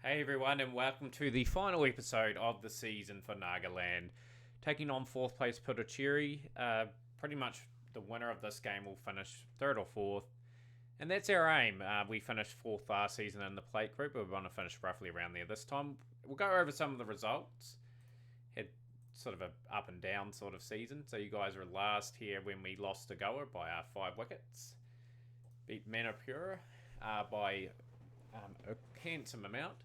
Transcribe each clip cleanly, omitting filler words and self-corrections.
Hey everyone, and welcome to the final episode of the season for Nagaland. Taking on fourth place Puducherry. Pretty much the winner of this game will finish third or fourth, and that's our aim. We finished fourth last season in the plate group, but we want to finish roughly around there this time. We'll go over some of the results. Had sort of a up and down sort of season. So you guys were last here when we lost to Goa by 5 wickets. Beat Manipura by a handsome amount.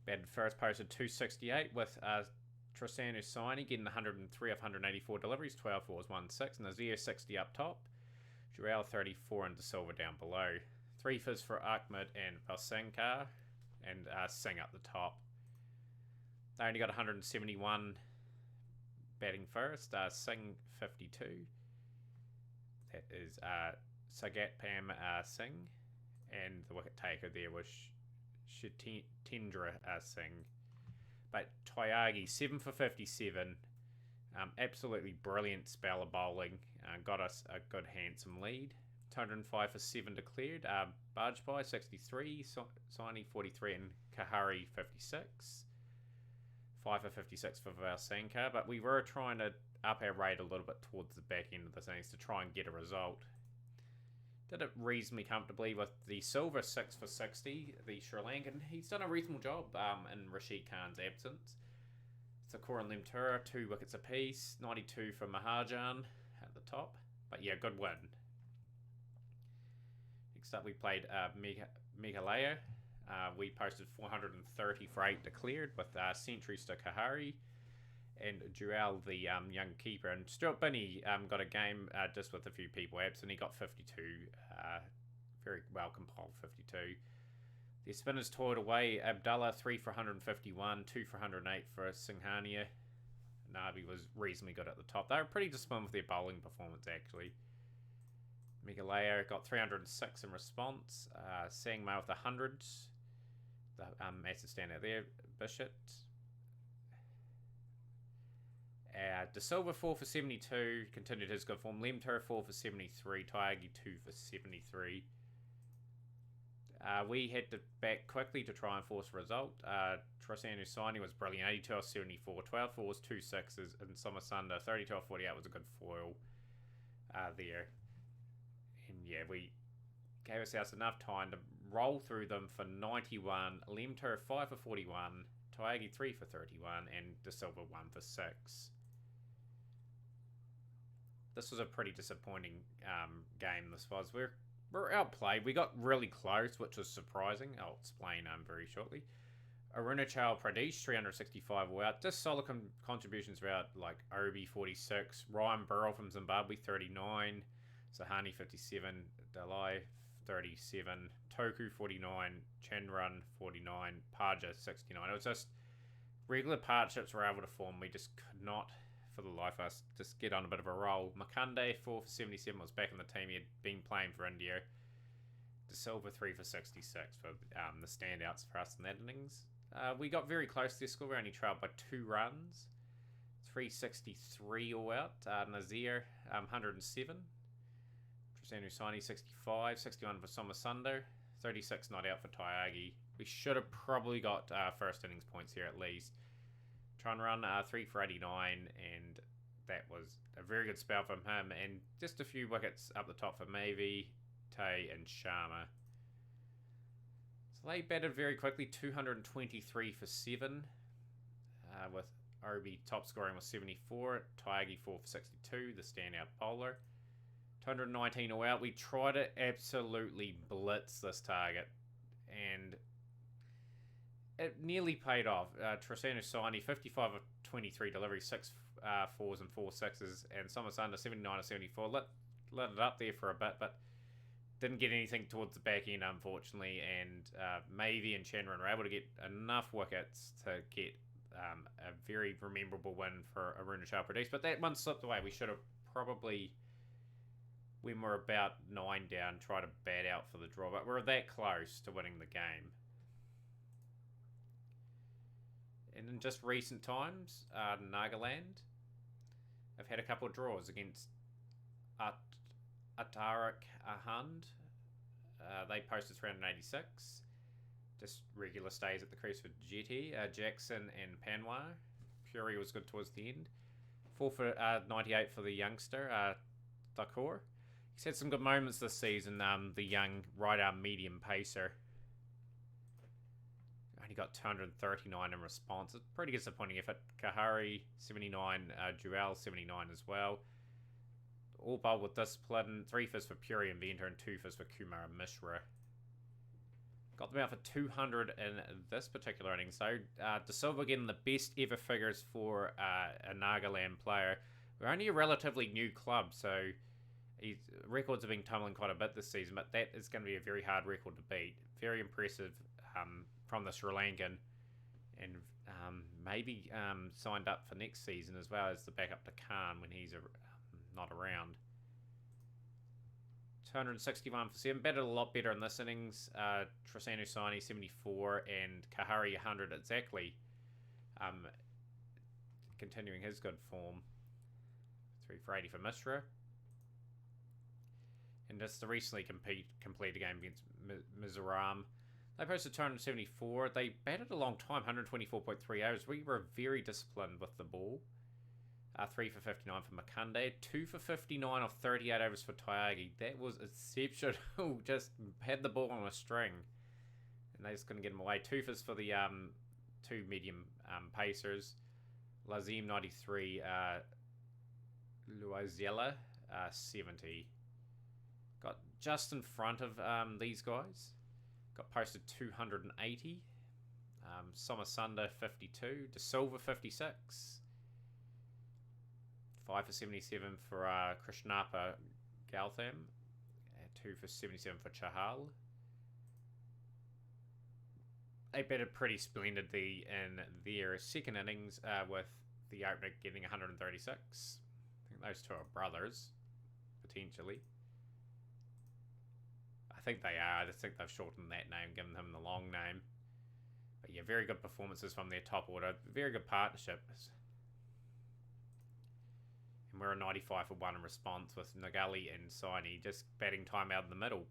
Batted first, posted 268 with Tristan Usaini getting 103 of 184 deliveries, 12 fours, 1 6. Nazir 60 up top. Jurel 34 and De Silva down below. 3 fizz for Ahmed and Valsankar, and Singh up the top. They only got 171 batting first. Singh 52. That is Sagat Pam Singh. And the wicket taker there was Shitendra Singh. But Tyagi 7 for 57. Absolutely brilliant spell of bowling. Got us a good handsome lead. 205 for 7 declared. Bajpai 63, Saini 43 and Kahari 56. 5 for 56 for Valsankar. But we were trying to up our rate a little bit towards the back end of the innings to try and get a result. Did it reasonably comfortably with the Silver 6 for 60, the Sri Lankan. He's done a reasonable job in Rashid Khan's absence. Sakura and Lemtura, 2 wickets apiece. 92 for Mahajan at the top. But yeah, good win. Next up, we played Meghalaya. We posted 430 for 8 declared with centuries to Kahari and Jurel, the young keeper. And Stuart Binney got a game just with a few people absent. He got 52, very well compiled 52. The spinners toiled away. Abdullah 3 for 151, 2 for 108 for Singhania. Nabi was reasonably good at the top. They were pretty disappointed with their bowling performance actually. Meghalaya got 306 in response. Sangma with 100. The massive standout there. Bishop. De Silva 4 for 72, continued his good form. Lemtur 4 for 73, Tyagi 2 for 73. We had to back quickly to try and force a result. Tristan Usaini was brilliant, 82 off 74, 12 fours, 2 sixes, and Somasunda 32 off 48 was a good foil there. And yeah, we gave ourselves enough time to roll through them for 91. Lemtur 5 for 41, Tyagi 3 for 31, and De Silva 1 for 6. This was a pretty disappointing game. This was. We're outplayed. We got really close, which was surprising. I'll explain very shortly. Arunachal Pradesh 365 were out. Just solid contributions were out, like Obi 46, Ryan Burrell from Zimbabwe 39, Sahani 57, Dalai 37, Toku 49, Chandran 49, Paja 69. It was just regular partnerships were able to form. We just could not, for the life of us, just get on a bit of a roll. Makande 4 for 77 was back in the team. He had been playing for India. De Silva 3 for 66 for the standouts for us in that innings. We got very close to the score. We only trailed by 2 runs. 363 all out. Nazir 107. Tristan Usaini 65, 61 for Somasunda, 36 not out for Tyagi. We should have probably got first innings points here at least. Try and run 3 for 89, and that was a very good spell from him. And just a few wickets up the top for Mavi, Tay, and Sharma. So they batted very quickly, 223 for 7, with Obi top scoring was 74, Tyagi 4 for 62, the standout bowler. 219 all out. We tried to absolutely blitz this target, and it nearly paid off. Tristan Usaini 55 of 23 deliveries, 6 fours and 4 sixes, and Somasunda 79 of 74. Let it up there for a bit, but didn't get anything towards the back end, unfortunately. And Mavi and Chandran were able to get enough wickets to get a very memorable win for Arunachal Pradesh. But that one slipped away. We should have probably, when we're about 9 down, try to bat out for the draw. But we're that close to winning the game. And in just recent times, Nagaland have had a couple of draws against Atarak Ahand. They posted 386. Just regular stays at the crease for Jetty, Jackson and Panwa. Fury was good towards the end. 4 for 98 for the youngster, Dakor. He's had some good moments this season, the young right arm medium pacer. Only got 239 in response. It's pretty disappointing effort. Kahari, 79, Jewel, 79 as well. All bowled with discipline. 3 firsts for Puri Inventor and 2 firsts for Kumar Mishra. Got them out for 200 in this particular innings. So, De Silva getting the best ever figures for a Nagaland player. We're only a relatively new club, so records have been tumbling quite a bit this season, but that is going to be a very hard record to beat. Very impressive from the Sri Lankan, and maybe signed up for next season as well as the backup to Khan when he's not around. 261 for 7. Batted a lot better in this innings. Tristan Usani 74 and Kahari 100 exactly. Continuing his good form. 3 for 80 for Mishra. And just the recently completed game against Mizoram. They posted 274. They batted a long time, 124.3 hours. We were very disciplined with the ball. 3 for 59 for Makunde. 2 for 59 off 38 overs for Tyagi. That was exceptional. Just had the ball on a string. And they just couldn't get him away. 2 for the 2 medium pacers. Lazim 93. Luizella 70. Got just in front of these guys. Got posted 280. Somasunda 52. De Silva 56. 5 for 77 for Krishnapa Gautam. 2 for 77 for Chahal. They batted pretty splendidly in their second innings with the opener getting 136. I think those two are brothers, potentially. I think they are. I just think they've shortened that name, given him the long name. But yeah, very good performances from their top order. Very good partnership. And we're a 95 for 1 in response with Nagali and Saini just batting time out in the middle.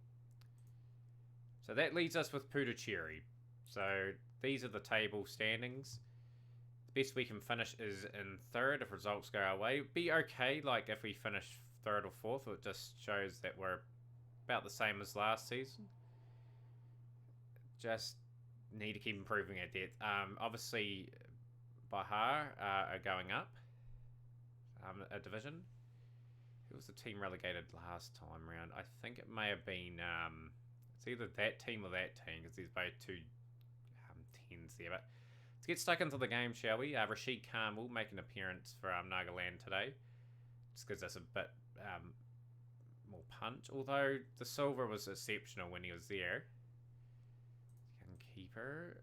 So that leaves us with Puducherry. So these are the table standings. The best we can finish is in 3rd if results go our way. Be okay, like if we finish 3rd or 4th, it just shows that we're about the same as last season. Just need to keep improving our depth. Obviously, Bahar are going up a division. Who was the team relegated last time round? I think it may have been it's either that team or that team, because there's both 2 tens there. But let's get stuck into the game, shall we? Rashid Khan will make an appearance for Nagaland today. Just gives us a bit more punch. Although the Silver was exceptional when he was there. Young keeper.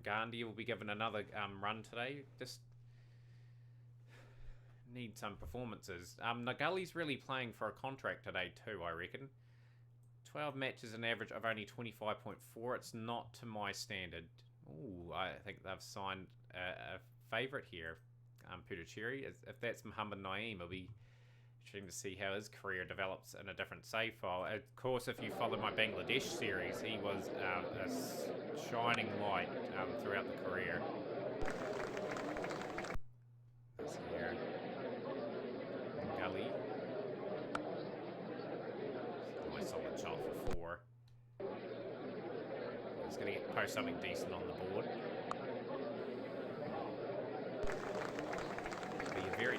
Gandhi will be given another run today. Just need some performances. Nagali's really playing for a contract today too, I reckon. 12 matches, an average of only 25.4. It's not to my standard. Ooh, I think they've signed a favourite here, Puducherry. If that's Muhammad Naeem, it'll be interesting to see how his career develops in a different save file. Of course, if you follow my Bangladesh series, he was a shining light throughout the career. This here. Gully. Nice solid shot for 4. He's going to post something decent on the board.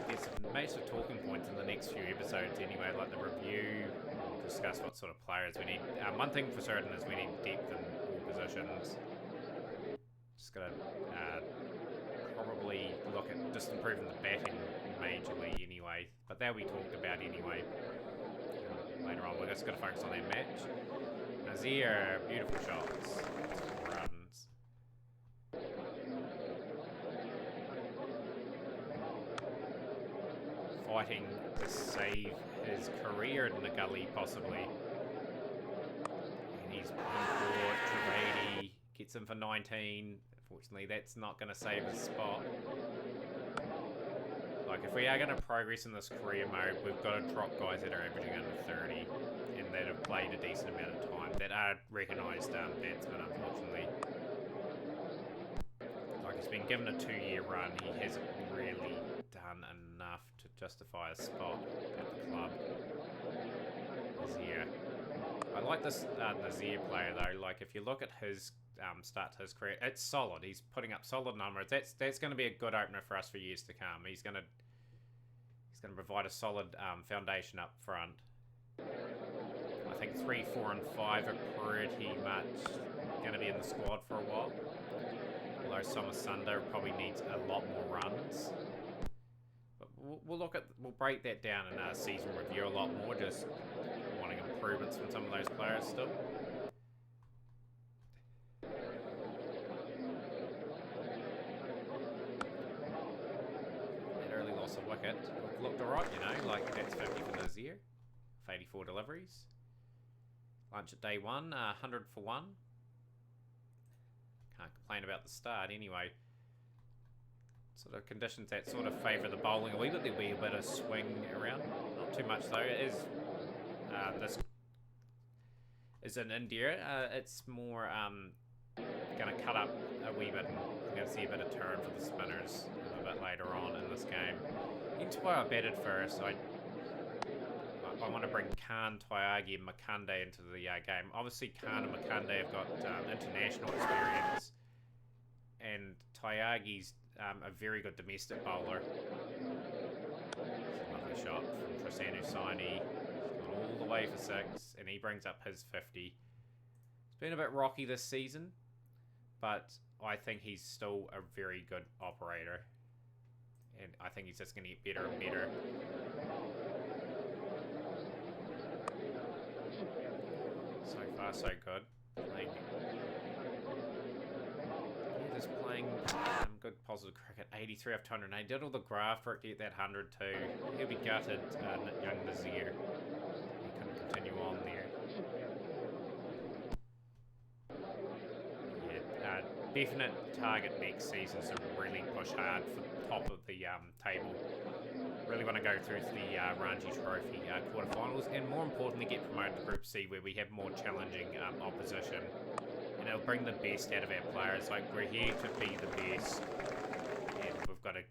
There's massive talking points in the next few episodes anyway, like the review. We'll discuss what sort of players we need. One thing for certain is we need depth in all positions. Just got to probably look at just improving the batting majorly anyway, but that we talked about anyway later on. We're just going to focus on that match. Nazir, beautiful shots. 4 runs. Fighting to save his career in the gully, possibly. And he's for Trivedi, gets him for 19. Unfortunately, that's not going to save his spot. Like, if we are going to progress in this career mode, we've got to drop guys that are averaging under 30. And and that have played a decent amount of time, that are recognised batsmen, unfortunately. Like, he's been given a 2-year run, he hasn't really done enough to justify a spot at the club. Nazir. I like this Nazir player though. Like, if you look at his start to his career, it's solid. He's putting up solid numbers. That's going to be a good opener for us for years to come. He's going to provide a solid foundation up front. I think 3, 4, and 5 are pretty much going to be in the squad for a while. Although Somersunder probably needs a lot more runs. But we'll break that down in our season review a lot more. Just wanting improvements from some of those players still. That early loss of wicket looked alright, you know, like that's 50 for Nazir, 84 deliveries. Lunch at day 1, 100 for 1. Can't complain about the start anyway. Sort of conditions that sort of favour the bowling a wee bit. There'll be a bit of swing around. Not too much though. It is this is in India. It's more going to cut up a wee bit, and we're going to see a bit of turn for the spinners a bit later on in this game. Into why I batted first. I want to bring Khan, Tyagi and Makande into the game. Obviously Khan and Makande have got international experience, and Tyagi's a very good domestic bowler. Lovely shot from Trisanu Saini. He's gone all the way for 6, and he brings up his 50. It's been a bit rocky this season, but I think he's still a very good operator, and I think he's just going to get better and better. So far, so good. Just playing good positive cricket. 83 off 208. Did all the graft work to get that 100 too. He'll be gutted, young Nazir. He couldn't continue on there. Yeah, definite target next season to really push hard for the top of the table. Really want to go through to the Ranji Trophy quarterfinals, and more importantly get promoted to Group C, where we have more challenging opposition, and it'll bring the best out of our players. Like, we're here to be the best, and we've got to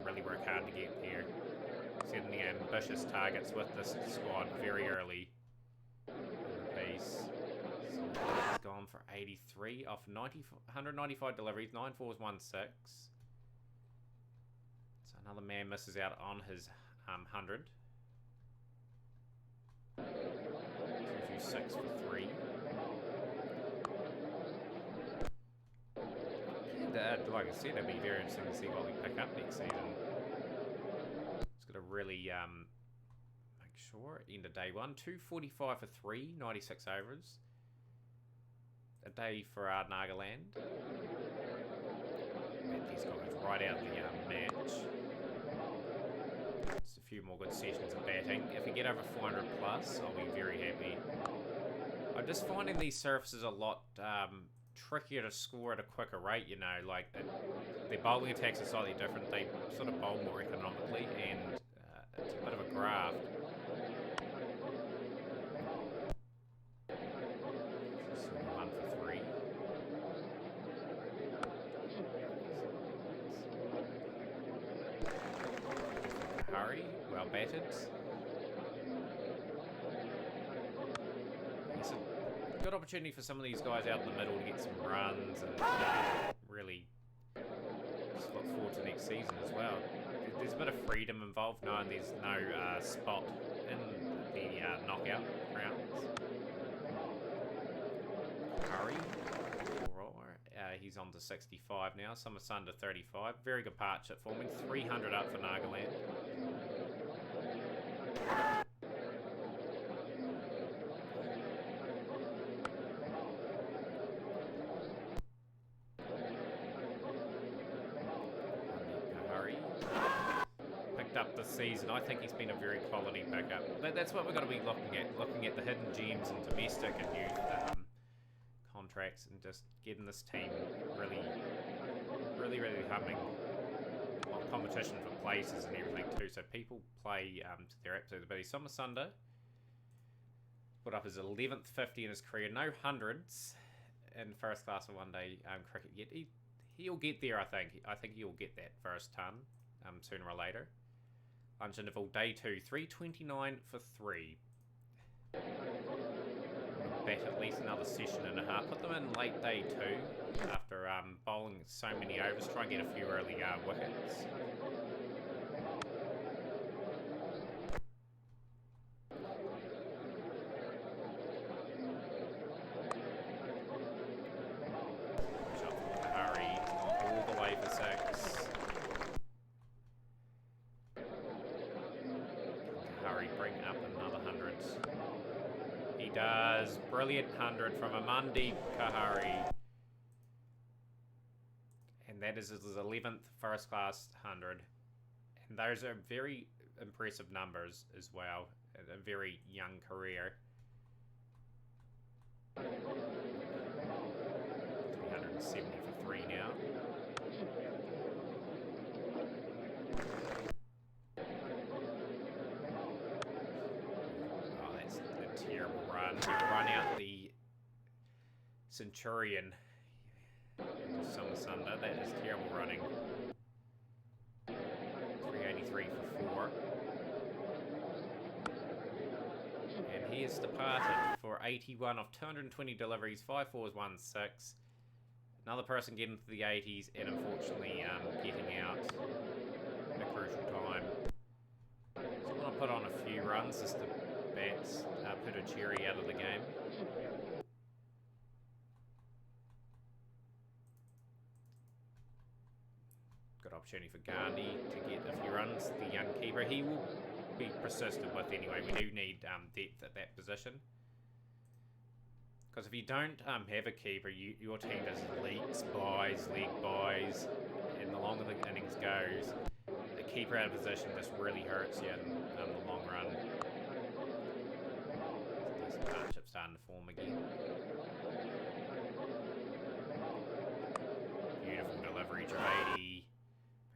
really work hard to get there. Setting the ambitious targets with this squad very early in the piece. So he's gone for 83 off 195 deliveries, 9 4s, 1 6. Another man misses out on his 100. 226 for 3. And like I said, it'll be very interesting to see what we pick up next season. It's got to really make sure. End of day 1. 245 for 3, 96 overs. A day for Nagaland. Bet these guys right out the match. Just a few more good sessions of batting. If we get over 400 plus, I'll be very happy. I'm just finding these surfaces a lot trickier to score at a quicker rate, you know. Like, their bowling attacks are slightly different. They sort of bowl more economically, and it's a bit of a graft. Just 1 for 3. Hurry, well batted. It's a good opportunity for some of these guys out in the middle to get some runs and really just look forward to next season as well. There's a bit of freedom involved knowing there's no spot in the knockout rounds. Hurry. He's on to 65 now. Somersunder 35. Very good partnership forming. 300 up for Nagaland. Hurry. Picked up this season. I think he's been a very quality pickup. That's what we've got to be looking at. Looking at the hidden gems in domestic and youth contracts, and just getting this team really humming on competition for places and everything too, so people play to their absolute ability. Somersunder Put up his 11th 50 in his career. No hundreds in first class of one-day cricket yet. He'll get there, I think. I think he'll get that first ton sooner or later. Lunch interval, day 2, 3:29 for 3. Bet at least another session and a half. Put them in late day 2 after bowling so many overs. Try and get a few early wickets. Shot from Kahari all the way for 6. Kahari bring up another 100. He does. Brilliant 100 from Amandeep Kahari. And that is his 11th first class 100. And those are very impressive numbers as well. A very young career. 370 for 3 now. Run out the Centurion in Summer Sunday. That is terrible running. 383 for 4. And he has departed for 81 off 220 deliveries, 5 4s, 1 6. Another person getting to the 80s and unfortunately getting out at a crucial time. So I'm going to put on a few runs just to put a cherry out of the game. Good opportunity for Gandhi to get a few runs. The young keeper, he will be persistent with anyway. We do need depth at that position. Because if you don't have a keeper, your team does leaks, buys, leg buys, and the longer the innings goes, the keeper out of position just really hurts you in the long run. Partnership starting to form again. Beautiful delivery, Javedi.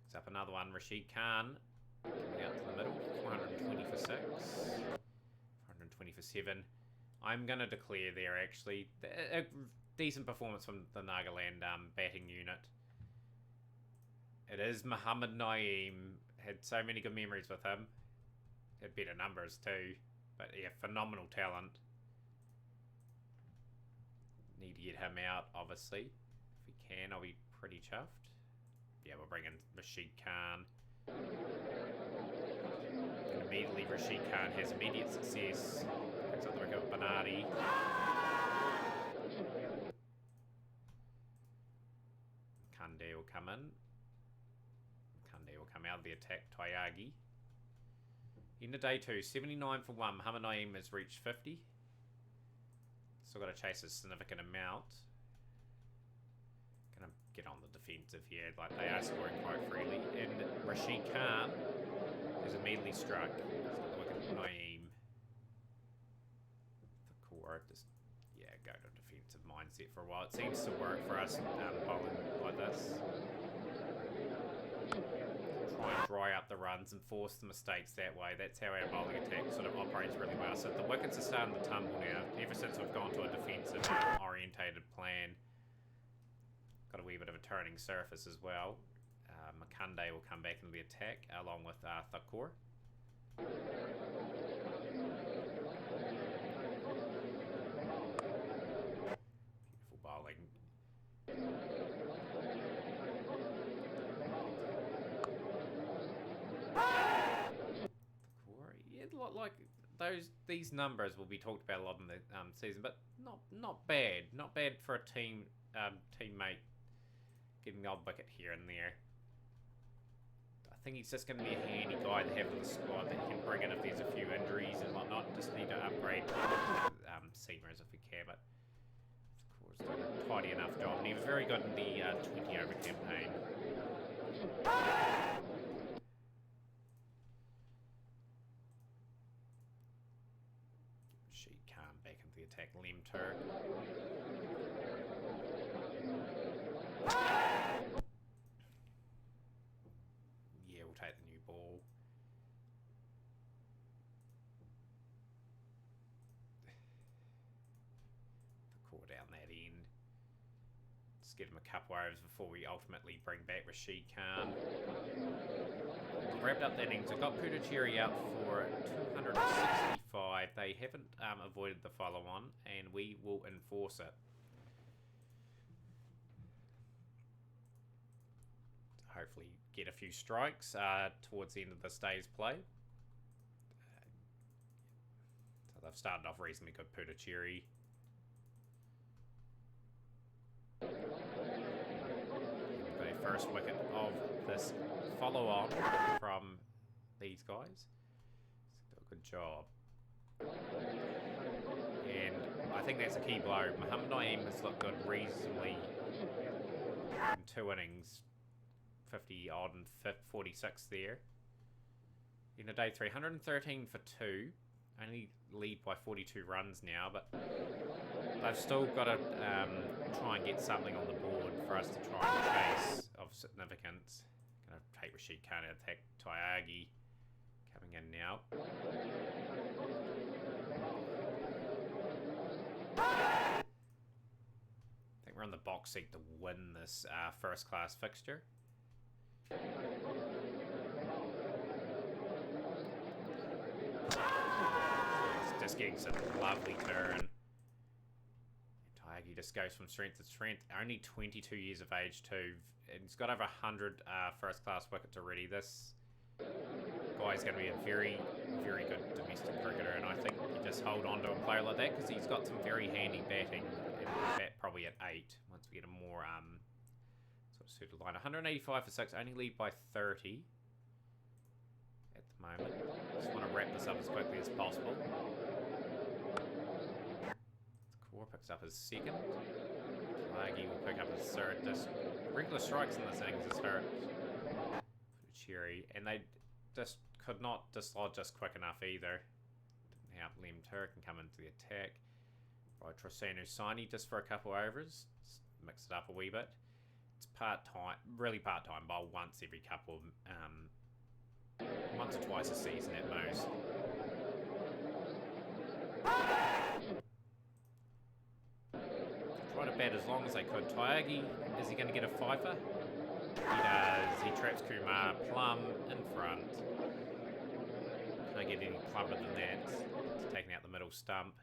Picks up another one, Rashid Khan. Coming out to the middle, 420 for 6. 420 for 7. I'm going to declare there actually a decent performance from the Nagaland batting unit. It is Muhammad Naeem. Had so many good memories with him. Had better numbers too. But yeah, phenomenal talent. Need to get him out, obviously. If we can, I'll be pretty chuffed. Yeah, we'll bring in Rashid Khan. And immediately, Rashid Khan has immediate success. Picks up the wicket of Bernardi. Kande will come in. Kande will come out of the attack. Tyagi. In the day 2, 79 for 1. Muhammad Naeem has reached 50. Still got to chase a significant amount. Gonna get on the defensive here, like they are scoring quite freely. And Rashid Khan is immediately struck. He's got the wicket of Naeem. The core just, yeah, go to defensive mindset for a while. It seems to work for us bowling like this. Try and dry up the runs and force the mistakes that way. That's how our bowling attack sort of operates really well. So the wickets are starting to tumble now, ever since we've gone to a defensive orientated plan. Got a wee bit of a turning surface as well. Makande will come back into the attack along with Thakur. Beautiful bowling. Like these numbers will be talked about a lot in the season, but not bad for a teammate getting the odd wicket here and there. I think he's just going to be a handy guy to have in the squad that you can bring in if there's a few injuries and whatnot. Just need to upgrade seamers if we can, but of course doing a tidy enough job, and he was very good in the 20 over campaign. Back into the attack, Lemter. Yeah, we'll take the new ball. Just get him a couple overs before we ultimately bring back Rashid Khan. We've wrapped up the innings. I've got Puducherry out for 265. They haven't avoided the follow-on, and we will enforce it. Hopefully get a few strikes towards the end of this day's play. So they've started off reasonably good, Puducherry. The first wicket of this follow-on from these guys. Did a good job. And I think that's a key blow. Mohamed Naeem has looked good reasonably in 2 innings. 50 odd and 46 there. In a day 3, 113 for 2. Only lead by 42 runs now, but they've still got to try and get something on the board for us to try and chase of significance. Going to take Rashid Khan out, attack Tyagi coming in now. I think we're on the box seat to win this first class fixture. Just getting some lovely turn. Tyagi just goes from strength to strength. Only 22 years of age too. And he's got over 100 first class wickets already. This guy's going to be a very, very good domestic cricketer, and I think you just hold on to a player like that because he's got some very handy batting. And we'll bat probably at 8 once we get a more sort of suited line. 185 for 6, only lead by 30 at the moment. Just want to wrap this up as quickly as possible. Core picks up his second. Tyagi will pick up his third. Just regular strikes in this innings has hurt Puducherry, and they just could not dislodge us quick enough either. Didn't help Liam Turk and come into the attack. Right, Trosanu Saini just for a couple overs. Just mix it up a wee bit. It's part-time, really part-time, bowl once every couple, once or twice a season at most. Try to bat as long as they could. Tyagi, is he going to get a fifer? He does. He traps Kumar plumb in front. Can't get any plumber than that. It's taking out the middle stump.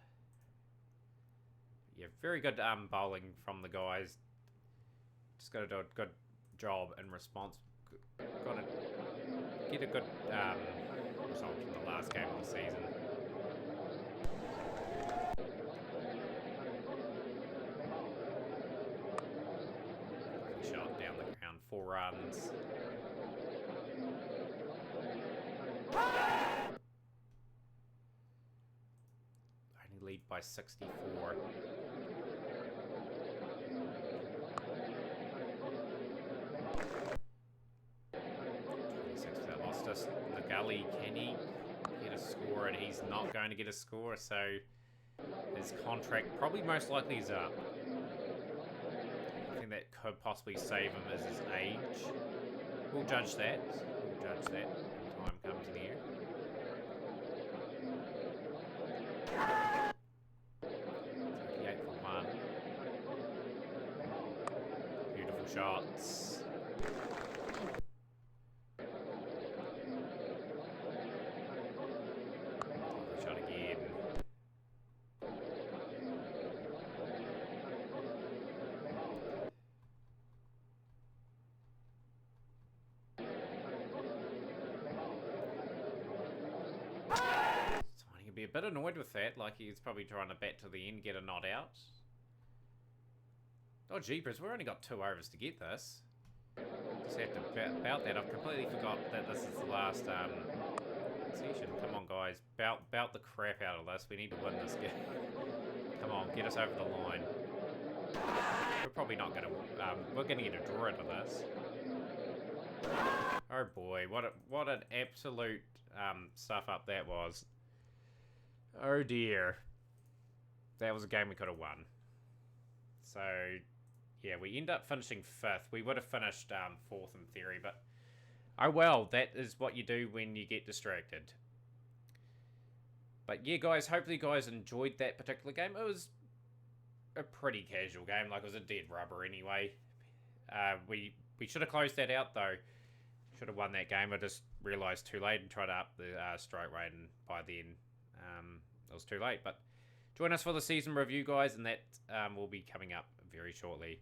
Yeah, very good bowling from the guys. Just got to do a good job in response. Got to get a good result in the last game of the season. Shot down the ground, 4 runs. Only lead by 64. Nagaland, can he get a score? And he's not going to get a score, so his contract probably most likely is up. The thing that could possibly save him is his age. We'll judge that. We'll judge that when time comes near. 38 for 1. Beautiful shots. Be a bit annoyed with that, like he's probably trying to bat to the end, get a not out. Oh jeepers, we've only got 2 overs to get this. Just have to bout that. I've completely forgot that this is the last session. Come on guys, bout the crap out of this. We need to win this game. Come on, get us over the line. We're probably not going to, we're going to get a draw out of this. Oh boy, what an absolute stuff up that was. Oh dear. That was a game we could have won. So, yeah, we end up finishing 5th. We would have finished 4th in theory, but oh well, that is what you do when you get distracted. But yeah, guys, hopefully you guys enjoyed that particular game. It was a pretty casual game. Like, it was a dead rubber anyway. We should have closed that out, though. Should have won that game. I just realised too late and tried to up the strike rate, and by then it was too late. But join us for the season review, guys, and that will be coming up very shortly.